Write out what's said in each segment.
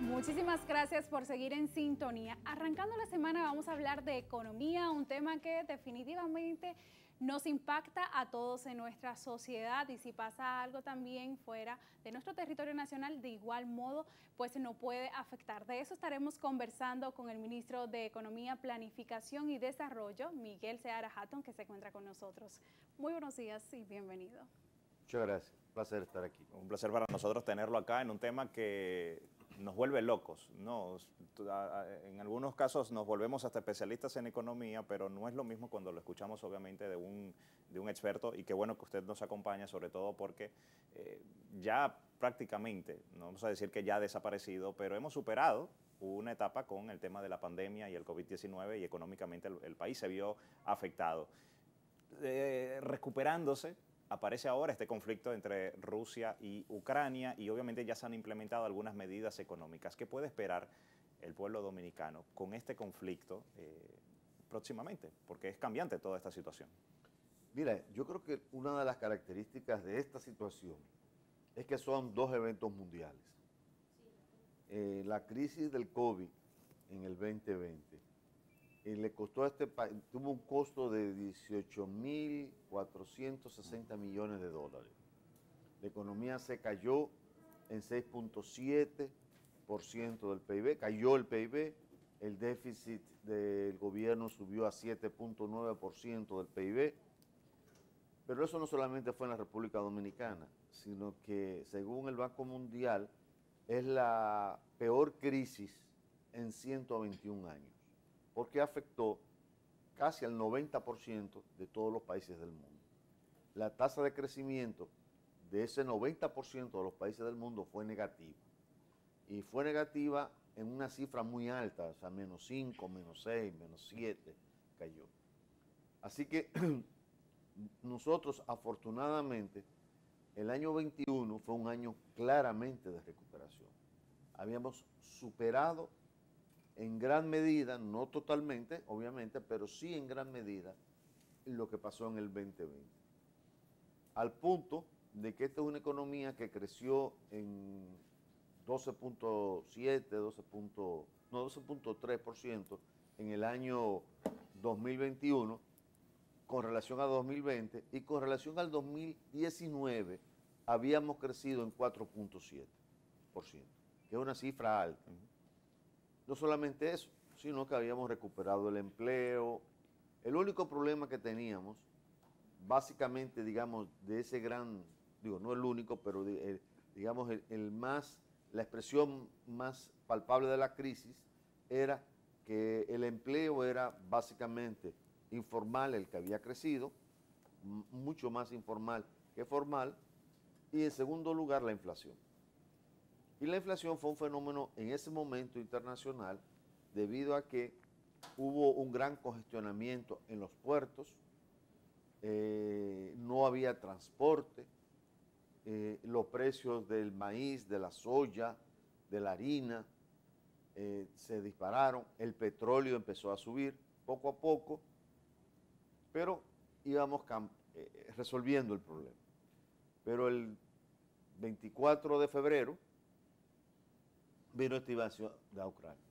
Muchísimas gracias por seguir en sintonía. Arrancando la semana vamos a hablar de economía, un tema que definitivamente nos impacta a todos en nuestra sociedad, y si pasa algo también fuera de nuestro territorio nacional, de igual modo pues no puede afectar. De eso estaremos conversando con el ministro de Economía, Planificación y Desarrollo, Miguel Seara Hatton, que se encuentra con nosotros. Muy buenos días y bienvenido. Muchas gracias, un placer estar aquí. Un placer para nosotros tenerlo acá en un tema que nos vuelve locos, ¿no? En algunos casos nos volvemos hasta especialistas en economía, pero no es lo mismo cuando lo escuchamos obviamente de un experto, y qué bueno que usted nos acompaña, sobre todo porque ya prácticamente, no vamos a decir que ya ha desaparecido, pero hemos superado una etapa con el tema de la pandemia y el COVID-19, y económicamente el país se vio afectado. Recuperándose, aparece ahora este conflicto entre Rusia y Ucrania, y obviamente ya se han implementado algunas medidas económicas. ¿Qué puede esperar el pueblo dominicano con este conflicto próximamente? Porque es cambiante toda esta situación. Mira, yo creo que una de las características de esta situación es que son dos eventos mundiales. La crisis del COVID en el 2020 le costó a este país, tuvo un costo de 18.460 millones de dólares. La economía se cayó en 6.7% del PIB, cayó el PIB, el déficit del gobierno subió a 7.9% del PIB, pero eso no solamente fue en la República Dominicana, sino que según el Banco Mundial es la peor crisis en 121 años, porque afectó casi al 90% de todos los países del mundo. La tasa de crecimiento de ese 90% de los países del mundo fue negativa. Y fue negativa en una cifra muy alta, o sea, -5, -6, -7 cayó. Así que nosotros, afortunadamente, el año 21 fue un año claramente de recuperación. Habíamos superado en gran medida, no totalmente, obviamente, pero sí en gran medida, lo que pasó en el 2020. Al punto de que esta es una economía que creció en 12.7, 12.3% en el año 2021 con relación a 2020, y con relación al 2019 habíamos crecido en 4.7%, que es una cifra alta. No solamente eso, sino que habíamos recuperado el empleo. El único problema que teníamos, básicamente, digamos, de ese gran, digo, no el único, pero digamos, la expresión más palpable de la crisis era que el empleo era básicamente informal, el que había crecido, mucho más informal que formal, y en segundo lugar la inflación. Y la inflación fue un fenómeno en ese momento internacional debido a que hubo un gran congestionamiento en los puertos, no había transporte, los precios del maíz, de la soya, de la harina se dispararon, el petróleo empezó a subir poco a poco, pero íbamos resolviendo el problema. Pero el 24 de febrero vino esta invasión de Ucrania.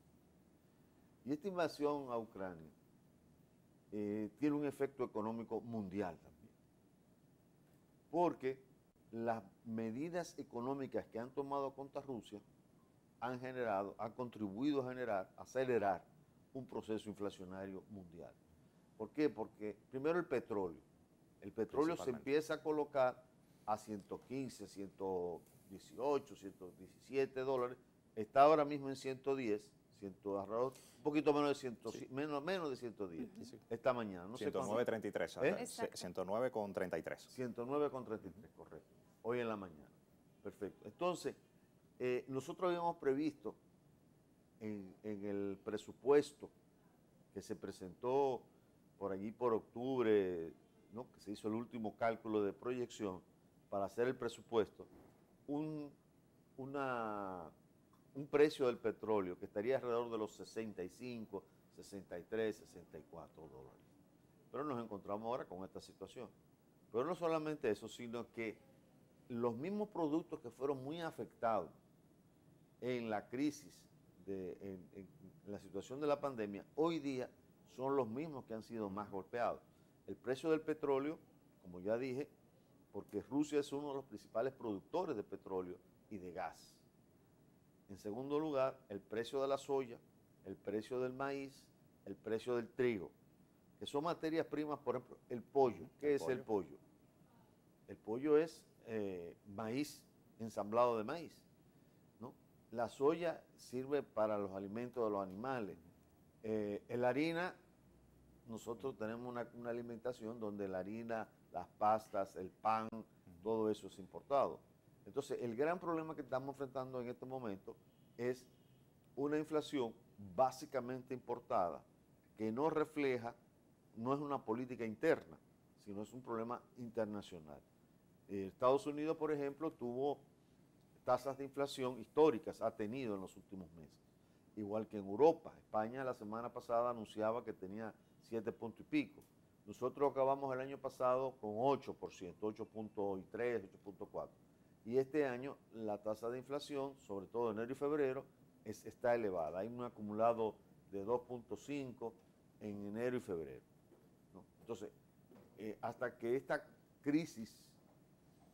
Y esta invasión a Ucrania tiene un efecto económico mundial también. Porque las medidas económicas que han tomado contra Rusia han contribuido a acelerar un proceso inflacionario mundial. ¿Por qué? Porque primero el petróleo. El petróleo se empieza a colocar a 115, 118, 117 dólares. Está ahora mismo en 110, un poquito menos de 100, sí. menos de 110, sí. Esta mañana. No 109.33, ¿Eh? 109.33. 109.33, correcto. Hoy en la mañana. Perfecto. Entonces, nosotros habíamos previsto en el presupuesto que se presentó por allí por octubre, ¿no?, que se hizo el último cálculo de proyección para hacer el presupuesto, un precio del petróleo que estaría alrededor de los 65, 63, 64 dólares. Pero nos encontramos ahora con esta situación. Pero no solamente eso, sino que los mismos productos que fueron muy afectados en la crisis, en la situación de la pandemia, hoy día son los mismos que han sido más golpeados. El precio del petróleo, como ya dije, porque Rusia es uno de los principales productores de petróleo y de gas. En segundo lugar, el precio de la soya, el precio del maíz, el precio del trigo, que son materias primas. Por ejemplo, el pollo. ¿Qué es el pollo? El pollo es maíz, ensamblado de maíz, ¿no? La soya sirve para los alimentos de los animales. La harina, nosotros tenemos una alimentación donde la harina, las pastas, el pan, todo eso es importado. Entonces, el gran problema que estamos enfrentando en este momento es una inflación básicamente importada que no refleja, no es una política interna, sino es un problema internacional. Estados Unidos, por ejemplo, tuvo tasas de inflación históricas, ha tenido en los últimos meses, igual que en Europa. España la semana pasada anunciaba que tenía 7 puntos y pico. Nosotros acabamos el año pasado con 8%, 8.3, 8.4. Y este año la tasa de inflación, sobre todo enero y febrero, está elevada. Hay un acumulado de 2.5 en enero y febrero, ¿no? Entonces, hasta que esta crisis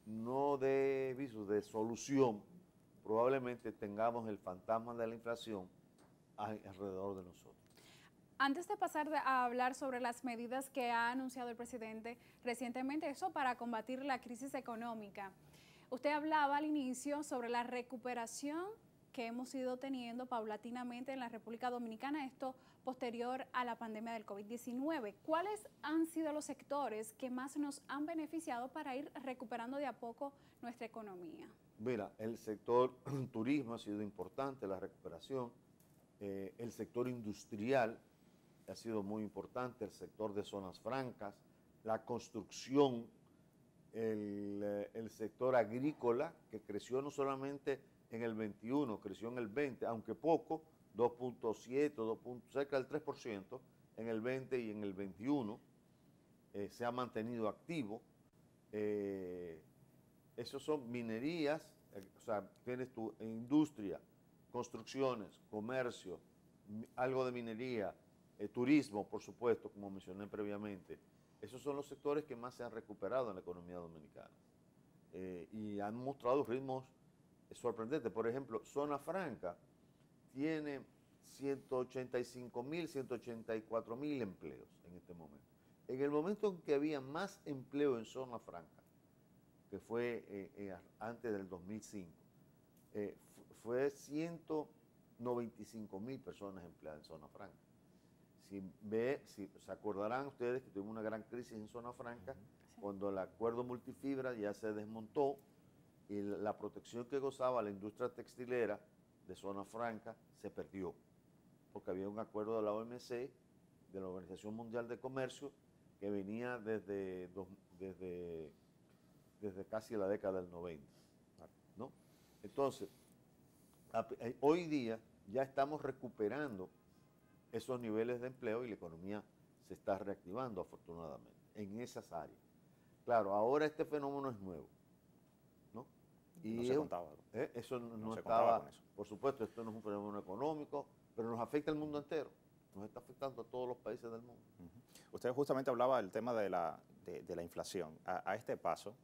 no dé visos de solución, probablemente tengamos el fantasma de la inflación alrededor de nosotros. Antes de pasar a hablar sobre las medidas que ha anunciado el presidente recientemente, eso para combatir la crisis económica, usted hablaba al inicio sobre la recuperación que hemos ido teniendo paulatinamente en la República Dominicana, esto posterior a la pandemia del COVID-19. ¿Cuáles han sido los sectores que más nos han beneficiado para ir recuperando de a poco nuestra economía? Mira, el sector turismo ha sido importante, la recuperación, el sector industrial ha sido muy importante, el sector de zonas francas, la construcción, el sector agrícola, que creció no solamente en el 21, creció en el 20, aunque poco, 2.7, cerca del 3% en el 20 y en el 21, se ha mantenido activo. Esos son minerías, o sea, tienes tu industria, construcciones, comercio, algo de minería, turismo, por supuesto, como mencioné previamente. Esos son los sectores que más se han recuperado en la economía dominicana y han mostrado ritmos sorprendentes. Por ejemplo, Zona Franca tiene 185.000, 184.000 empleos en este momento. En el momento en que había más empleo en Zona Franca, que fue antes del 2005, fue 195.000 personas empleadas en Zona Franca. Si se acordarán ustedes que tuvimos una gran crisis en Zona Franca, cuando el acuerdo multifibra ya se desmontó y la protección que gozaba la industria textilera de Zona Franca se perdió, porque había un acuerdo de la OMC, de la Organización Mundial de Comercio, que venía desde casi la década del 90, ¿no? Entonces, hoy día ya estamos recuperando esos niveles de empleo y la economía se está reactivando afortunadamente en esas áreas. Claro, ahora este fenómeno es nuevo, ¿no? Y no se contaba. Eso no se estaba, con eso. por supuesto, esto no es un fenómeno económico, pero nos afecta al mundo entero, nos está afectando a todos los países del mundo. Usted justamente hablaba del tema de la inflación. A este paso,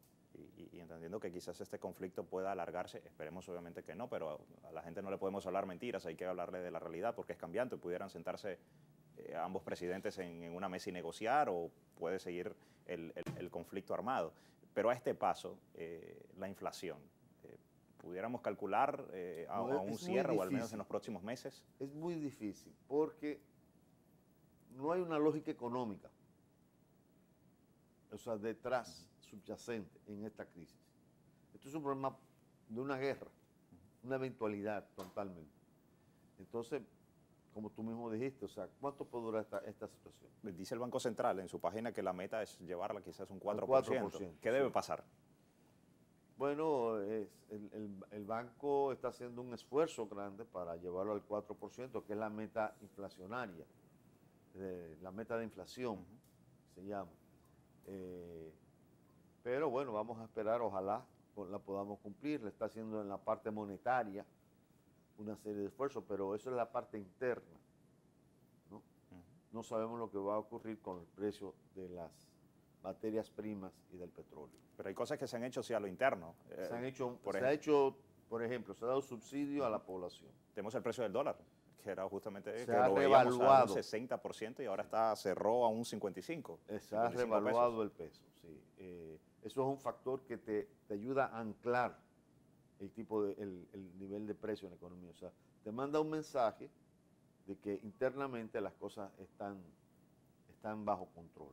y entendiendo que quizás este conflicto pueda alargarse, esperemos obviamente que no, pero a la gente no le podemos hablar mentiras, hay que hablarle de la realidad porque es cambiante. Pudieran sentarse ambos presidentes en una mesa y negociar, o puede seguir el conflicto armado. Pero a este paso, la inflación, ¿pudiéramos calcular a un cierre o al menos en los próximos meses? Es muy difícil porque no hay una lógica económica, o sea, detrás, subyacente en esta crisis. Esto es un problema de una guerra, una eventualidad totalmente. Entonces, como tú mismo dijiste, o sea, ¿cuánto puede durar esta situación? Dice el Banco Central en su página que la meta es llevarla quizás un 4%. 4%. ¿Qué debe pasar? Bueno, el banco está haciendo un esfuerzo grande para llevarlo al 4%, que es la meta inflacionaria, la meta de inflación, se llama. Pero bueno, vamos a esperar, ojalá la podamos cumplir. La está haciendo en la parte monetaria, una serie de esfuerzos, pero eso es la parte interna, ¿no? No sabemos lo que va a ocurrir con el precio de las materias primas y del petróleo. Pero hay cosas que se han hecho sí a lo interno. Por ejemplo, se ha dado subsidio a la población. Tenemos el precio del dólar, que era justamente Se que ha lo veíamos a un revaluado. 60% y ahora cerró a un 55%. Se ha revaluado el peso, sí. Eso es un factor que te ayuda a anclar el nivel de precio en la economía. O sea, te manda un mensaje de que internamente las cosas están bajo control,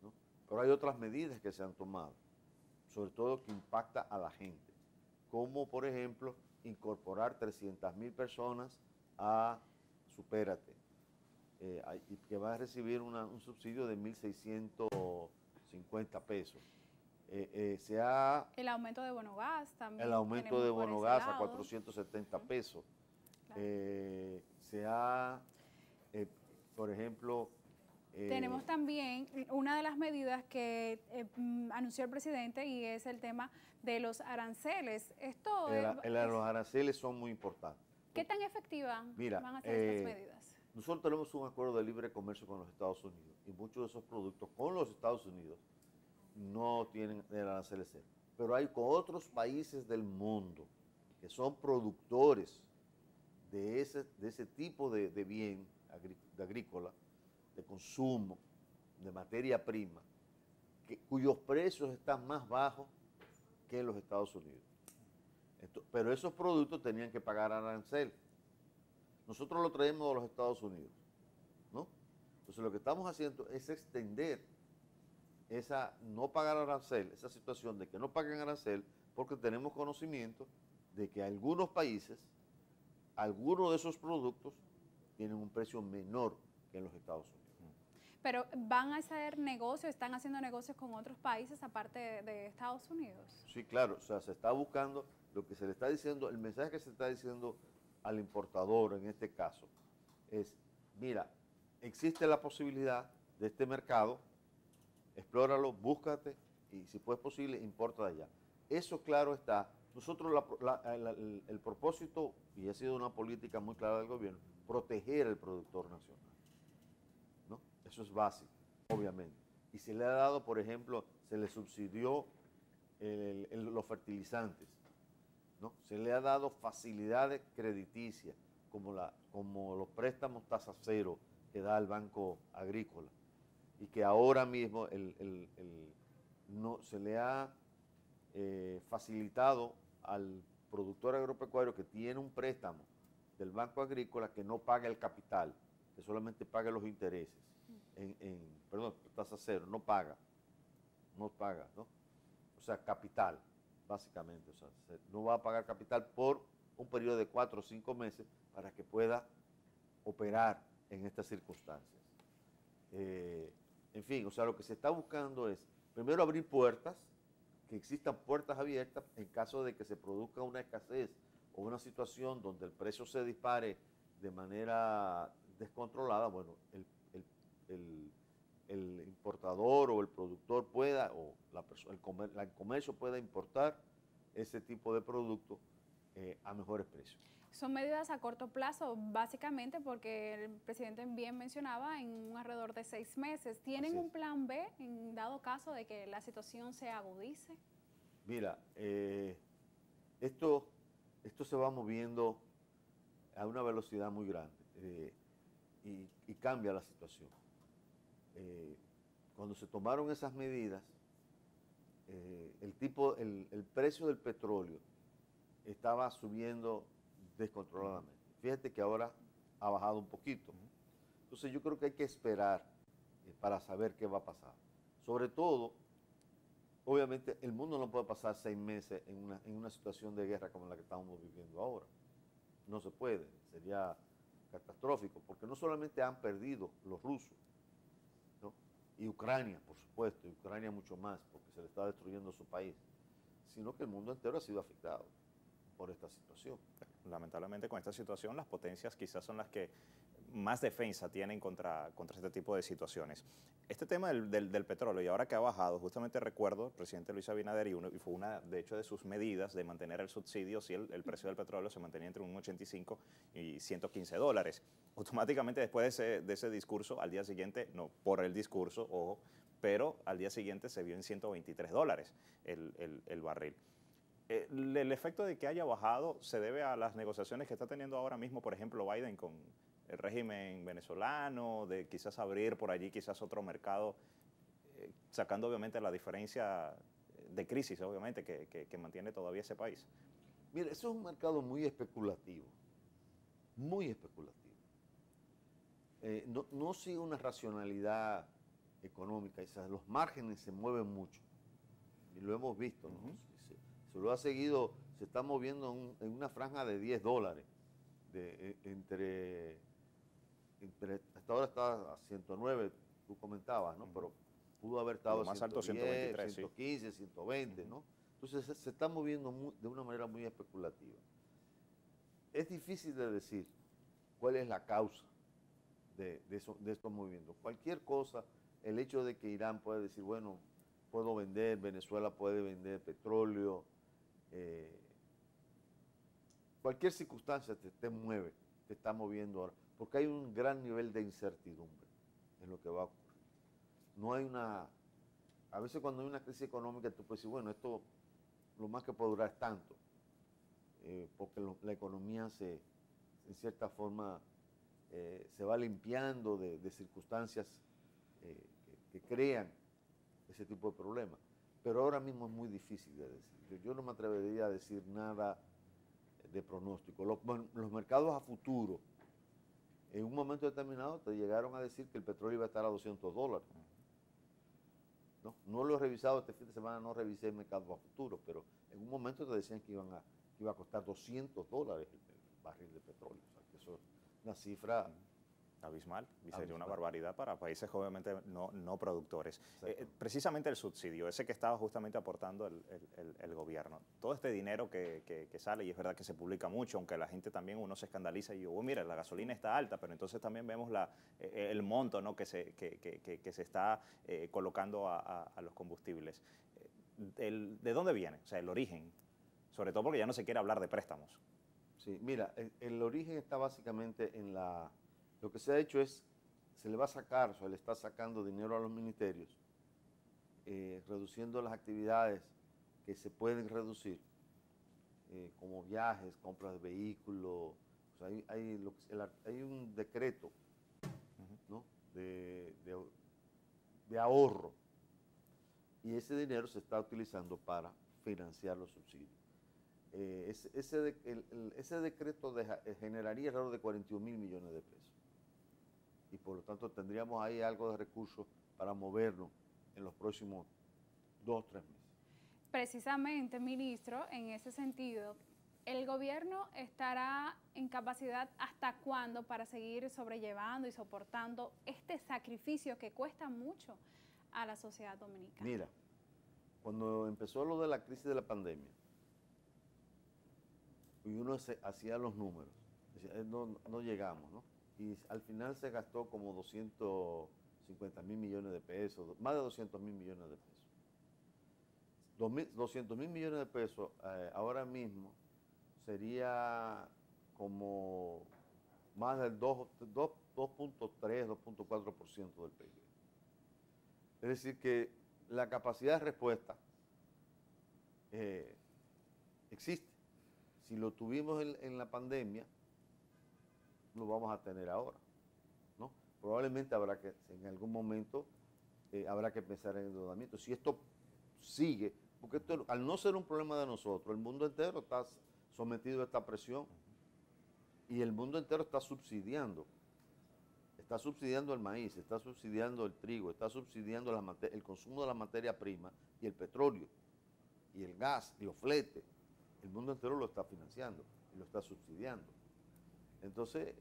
¿no? Pero hay otras medidas que se han tomado, sobre todo que impacta a la gente, como por ejemplo incorporar 300.000 personas a Supérate, y que va a recibir un subsidio de 1.650 pesos. El aumento de bonogás también. El aumento de bonogás a 470 pesos. Claro. Por ejemplo... Tenemos también una de las medidas que anunció el presidente y es el tema de los aranceles. Los aranceles son muy importantes. ¿Qué tan efectivas van a ser estas medidas? Nosotros tenemos un acuerdo de libre comercio con los Estados Unidos y muchos de esos productos con los Estados Unidos no tienen el arancel cero. Pero hay con otros países del mundo que son productores de ese tipo de bien agrícola, de consumo, de materia prima, cuyos precios están más bajos que en los Estados Unidos. Pero esos productos tenían que pagar arancel. Nosotros lo traemos de los Estados Unidos, ¿no? Entonces lo que estamos haciendo es extender esa no pagar arancel, esa situación de que no paguen arancel, porque tenemos conocimiento de que algunos países, algunos de esos productos tienen un precio menor que en los Estados Unidos. Pero ¿van a hacer negocios, están haciendo negocios con otros países aparte de Estados Unidos? Sí, claro, o sea, se está buscando lo que se le está diciendo, el mensaje que se está diciendo al importador en este caso es, mira, existe la posibilidad de este mercado, explóralo, búscate y si fue posible, importa de allá. Eso claro está. Nosotros el propósito, y ha sido una política muy clara del gobierno, proteger al productor nacional, ¿no? Eso es básico, obviamente. Y se le ha dado, por ejemplo, se le subsidió los fertilizantes, ¿no? Se le ha dado facilidades crediticias, como los préstamos tasa cero que da el Banco Agrícola, y que ahora mismo se le ha facilitado al productor agropecuario que tiene un préstamo del Banco Agrícola que no paga el capital, que solamente paga los intereses, perdón, tasa cero, no paga, ¿no? O sea, capital, básicamente, o sea, no va a pagar capital por un periodo de 4 o 5 meses para que pueda operar en estas circunstancias. En fin, o sea, lo que se está buscando es, primero, abrir puertas, que existan puertas abiertas en caso de que se produzca una escasez o una situación donde el precio se dispare de manera descontrolada. Bueno, el importador o el productor pueda, o el comercio pueda importar ese tipo de producto a mejores precios. Son medidas a corto plazo, básicamente porque el presidente bien mencionaba en un alrededor de 6 meses. ¿Tienen un plan B en dado caso de que la situación se agudice? Mira, esto se va moviendo a una velocidad muy grande y cambia la situación. Cuando se tomaron esas medidas, el precio del petróleo estaba subiendo descontroladamente. Fíjate que ahora ha bajado un poquito. Entonces yo creo que hay que esperar para saber qué va a pasar. Sobre todo, obviamente el mundo no puede pasar 6 meses en una situación de guerra como la que estamos viviendo ahora. No se puede, sería catastrófico, porque no solamente han perdido los rusos, ¿no? Y Ucrania, por supuesto, y Ucrania mucho más, porque se le está destruyendo su país, sino que el mundo entero ha sido afectado por esta situación. Lamentablemente con esta situación las potencias quizás son las que más defensa tienen contra este tipo de situaciones. Este tema del petróleo, y ahora que ha bajado, justamente recuerdo, el presidente Luis Abinader, y fue una, de hecho, de sus medidas de mantener el subsidio, si el precio del petróleo se mantenía entre un 85 y 115 dólares. Automáticamente después de ese discurso, al día siguiente, no por el discurso, ojo, pero al día siguiente se vio en 123 dólares el barril. El efecto de que haya bajado se debe a las negociaciones que está teniendo ahora mismo, por ejemplo, Biden con el régimen venezolano, de quizás abrir por allí quizás otro mercado, sacando obviamente la diferencia de crisis, obviamente, que mantiene todavía ese país. Mira, eso es un mercado muy especulativo, muy especulativo. No sigue una racionalidad económica, los márgenes se mueven mucho, y lo hemos visto, ¿no? Se lo ha seguido, se está moviendo en una franja de 10 dólares, hasta ahora está a 109, tú comentabas, ¿no? Pero pudo haber estado más 110, alto, 123, 115, 120, ¿no? Entonces se está moviendo de una manera muy especulativa. Es difícil de decir cuál es la causa de estos movimientos. Cualquier cosa, el hecho de que Irán puede decir, bueno, puedo vender, Venezuela puede vender petróleo, cualquier circunstancia te mueve, te está moviendo ahora, porque hay un gran nivel de incertidumbre en lo que va a ocurrir. No hay a veces cuando hay una crisis económica tú puedes decir, bueno, esto lo más que puede durar es tanto, porque la economía en cierta forma, se va limpiando de circunstancias que crean ese tipo de problemas. Pero ahora mismo es muy difícil de decir. Yo no me atrevería a decir nada de pronóstico. Los mercados a futuro, en un momento determinado, te llegaron a decir que el petróleo iba a estar a 200 dólares. No lo he revisado este fin de semana, no revisé el mercado a futuro, pero en un momento te decían que iba a costar 200 dólares el barril de petróleo. O sea, que eso es una cifra abismal, y sería una barbaridad para países obviamente no productores. Precisamente el subsidio, ese que estaba justamente aportando el gobierno, todo este dinero que sale, y es verdad que se publica mucho, aunque la gente también, uno se escandaliza y digo, mira, la gasolina está alta, pero entonces también vemos el monto, ¿no?, que se está colocando a los combustibles. ¿De dónde viene? O sea, el origen, sobre todo porque ya no se quiere hablar de préstamos. Sí, mira, el origen está básicamente en lo que se ha hecho es, se le va a sacar, o sea, le está sacando dinero a los ministerios, reduciendo las actividades que se pueden reducir, como viajes, compras de vehículos. O sea, hay un decreto, ¿no?, de ahorro, y ese dinero se está utilizando para financiar los subsidios. Ese decreto generaría alrededor de 41.000 millones de pesos. Y por lo tanto tendríamos ahí algo de recursos para movernos en los próximos 2 o 3 meses. Precisamente, ministro, en ese sentido, ¿el gobierno estará en capacidad hasta cuándo para seguir sobrellevando y soportando este sacrificio que cuesta mucho a la sociedad dominicana? Mira, cuando empezó lo de la crisis de la pandemia, y uno hacía los números, decía, no llegamos, ¿no? Y al final se gastó como 250.000 millones de pesos, más de 200.000 millones de pesos. 200.000 millones de pesos ahora mismo sería como más del 2.3, 2.4% del PIB. Es decir que la capacidad de respuesta existe. Si lo tuvimos en la pandemia, lo vamos a tener ahora, ¿no? Probablemente en algún momento habrá que pensar en endeudamiento. Si esto sigue, porque esto, al no ser un problema de nosotros, el mundo entero está sometido a esta presión y el mundo entero está subsidiando el maíz, está subsidiando el trigo, está subsidiando el consumo de la materia prima y el petróleo y el gas y los fletes. El mundo entero lo está financiando y lo está subsidiando. Entonces,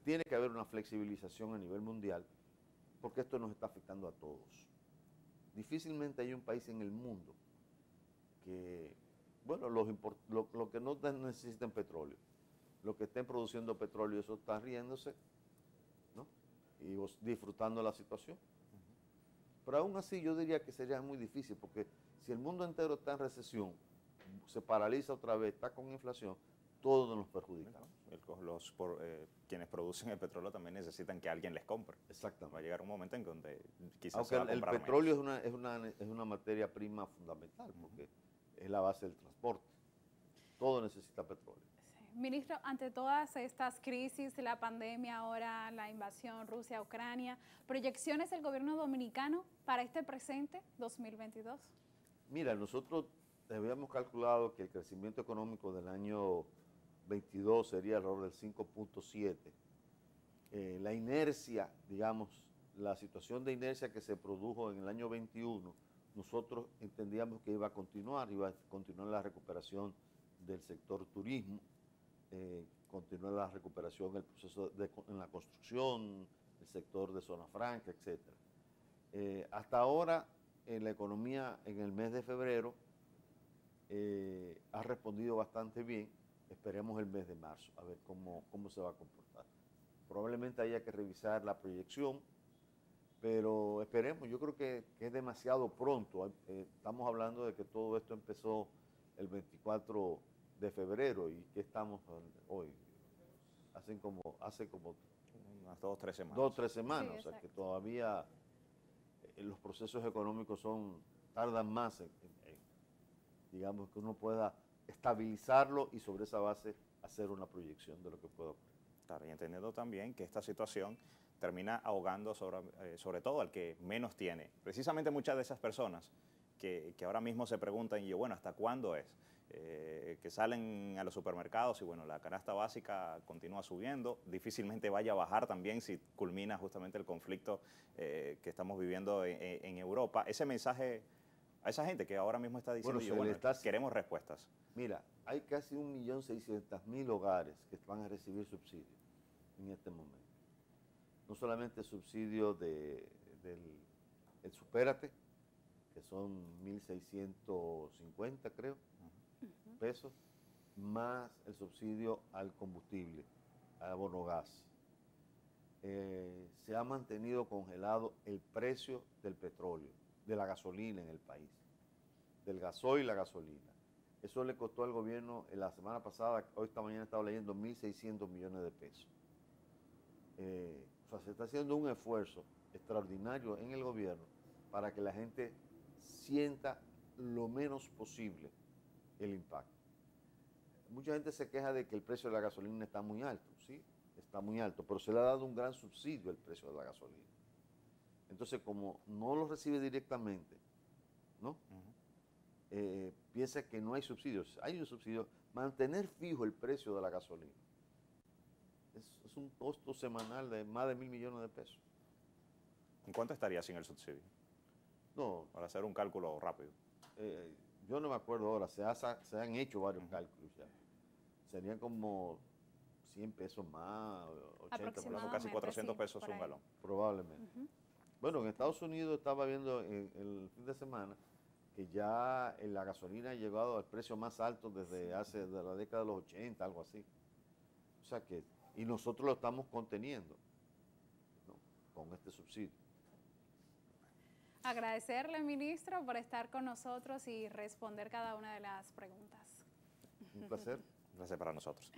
tiene que haber una flexibilización a nivel mundial porque esto nos está afectando a todos. Difícilmente hay un país en el mundo que, bueno, los que no necesiten petróleo, los que estén produciendo petróleo, eso está riéndose y disfrutando la situación. Pero aún así yo diría que sería muy difícil, porque si el mundo entero está en recesión, se paraliza otra vez, está con inflación, todos nos perjudicamos. Quienes producen el petróleo también necesitan que alguien les compre. Exactamente. Va a llegar un momento en donde quizás Aunque se va a el comprar petróleo menos. es una materia prima fundamental, porque es la base del transporte. Todo necesita petróleo. Sí. Ministro, ante todas estas crisis, la pandemia, ahora la invasión Rusia-Ucrania, ¿proyecciones del gobierno dominicano para este presente 2022? Mira, nosotros habíamos calculado que el crecimiento económico del año 22 sería alrededor del 5.7. La inercia, digamos, la situación de inercia que se produjo en el año 21, nosotros entendíamos que iba a continuar la recuperación del sector turismo, continuar la recuperación del proceso en la construcción, el sector de zona franca, etc. Hasta ahora, la economía en el mes de febrero ha respondido bastante bien. Esperemos el mes de marzo, a ver cómo se va a comportar. Probablemente haya que revisar la proyección, pero esperemos. Yo creo que es demasiado pronto. Estamos hablando de que todo esto empezó el 24 de febrero y que estamos hoy. Hace como unas 2 o 3 semanas. 2 o 3 semanas, Sí, o sea que todavía los procesos económicos tardan más digamos, que uno pueda estabilizarlo y sobre esa base hacer una proyección de lo que pueda ocurrir. Claro, y entendiendo también que esta situación termina ahogando sobre todo al que menos tiene. Precisamente muchas de esas personas que ahora mismo se preguntan, y yo, bueno, ¿hasta cuándo es? Que salen a los supermercados y bueno, la canasta básica continúa subiendo, difícilmente vaya a bajar también si culmina justamente el conflicto que estamos viviendo en Europa. Ese mensaje a esa gente que ahora mismo está diciendo, queremos respuestas. Mira, hay casi 1.600.000 hogares que van a recibir subsidios en este momento. No solamente subsidios del Supérate, que son 1.650, creo, pesos, más el subsidio al combustible, al abono gas. Se ha mantenido congelado el precio del petróleo, de la gasolina en el país, del gasoil y la gasolina. Eso le costó al gobierno la semana pasada, esta mañana estaba leyendo, 1.600 millones de pesos. O sea, se está haciendo un esfuerzo extraordinario en el gobierno para que la gente sienta lo menos posible el impacto. Mucha gente se queja de que el precio de la gasolina está muy alto, sí, está muy alto, pero se le ha dado un gran subsidio al precio de la gasolina. Entonces, como no lo recibe directamente, ¿no? Piensa que no hay subsidios. Hay un subsidio. Mantener fijo el precio de la gasolina es un costo semanal de más de 1.000 millones de pesos. ¿En cuánto estaría sin el subsidio? No. Para hacer un cálculo rápido. Yo no me acuerdo ahora. Se han hecho varios cálculos ya. Serían como 100 pesos más, 80 pesos. Casi 400 pesos un galón. Probablemente. Bueno, en Estados Unidos estaba viendo el fin de semana que ya la gasolina ha llegado al precio más alto desde la década de los 80, algo así. O sea que, y nosotros lo estamos conteniendo, ¿no?, con este subsidio. Agradecerle, ministro, por estar con nosotros y responder cada una de las preguntas. Un placer. Un placer para nosotros.